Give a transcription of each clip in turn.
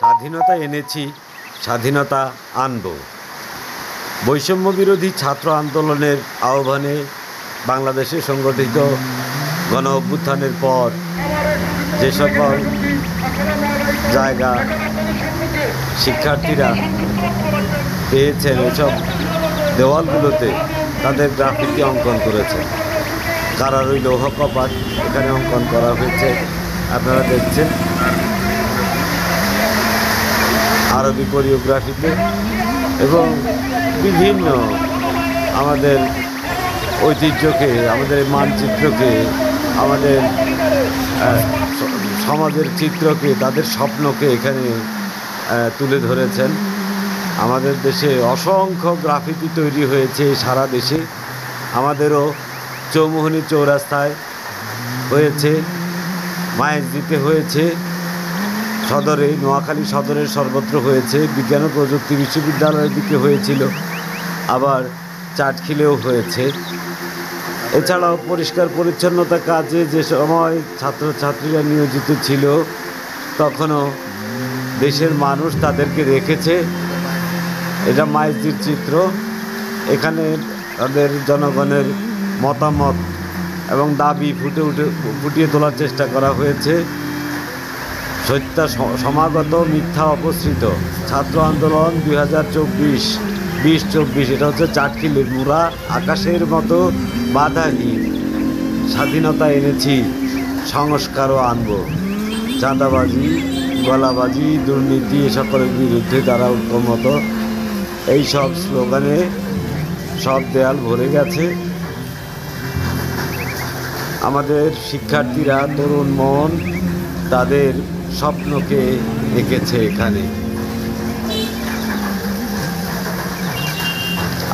স্বাধীনতা এনেছি, স্বাধীনতা আনব। বৈষম্য বিরোধী ছাত্র আন্দোলনের আহ্বানে বাংলাদেশে সংগঠিত গণ অভ্যুত্থানের পর যে সকল জায়গা শিক্ষার্থীরা পেয়েছেন, এসব দেওয়ালগুলোতে তাদের গ্রাফিতি অঙ্কন করেছেন। কারার ওই লৌহ কপাট এখানে অঙ্কন করা হয়েছে, আপনারা দেখছেন আরবি কোরিওগ্রাফিতে, এবং বিভিন্ন আমাদের ঐতিহ্যকে, আমাদের মানচিত্রকে, আমাদের সমাজের চিত্রকে, তাদের স্বপ্নকে এখানে তুলে ধরেছেন। আমাদের দেশে অসংখ্য গ্রাফিতি তৈরি হয়েছে সারা দেশে। আমাদেরও চৌমুহনী চৌরাস্তায় হয়েছে, মাইজদিতে হয়েছে, সদরে, নোয়াখালী সদরের সর্বত্র হয়েছে, বিজ্ঞান ও প্রযুক্তি বিশ্ববিদ্যালয়ের দিকে হয়েছিল, আবার চাটখিলেও হয়েছে। এছাড়াও পরিষ্কার পরিচ্ছন্নতা কাজে যে সময় ছাত্রছাত্রীরা নিয়োজিত ছিল, তখনও দেশের মানুষ তাদেরকে রেখেছে। এটা মাইজদির চিত্র। এখানে তাদের জনগণের মতামত এবং দাবি ফুটিয়ে তোলার চেষ্টা করা হয়েছে। সত্য সমাগত, মিথ্যা অপসৃত ছাত্র আন্দোলন 2024, এটা হচ্ছে চাটখিলের মুরা আকাশের মতো বাধাহীন। স্বাধীনতা এনেছি, সংস্কারও আনব। চাঁদাবাজি, গলাবাজি, দুর্নীতি এ সকলের বিরুদ্ধে তারা ঐক্যমত। এই সব স্লোগানে সব দেয়াল ভরে গেছে। আমাদের শিক্ষার্থীরা, তরুণ মন তাদের স্বপ্নকে এঁকেছে এখানে।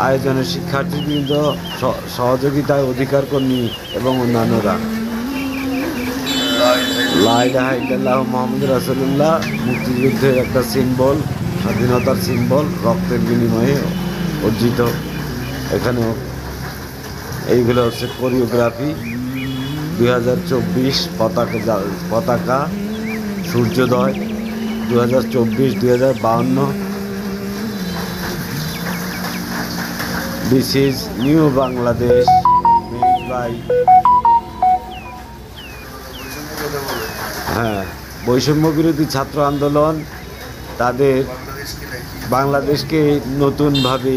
আয়োজনে শিক্ষার্থীবৃন্দ, সহযোগিতায় অধিকার কর্মী এবং অন্যান্যরা। লা ইলাহা ইল্লাল্লাহু মুহাম্মাদুর রাসূলুল্লাহ মুক্তিযুদ্ধের একটা সিম্বল, স্বাধীনতার সিম্বল, রক্তের বিনিময়ে অর্জিত। এখানেও এইগুলো হচ্ছে কোরিওগ্রাফি। 2024 পতাকা, সূর্যোদয় 2024, 2052। This is new Bangladesh made by, বৈষম্য বিরোধী ছাত্র আন্দোলন তাদের বাংলাদেশকে নতুনভাবে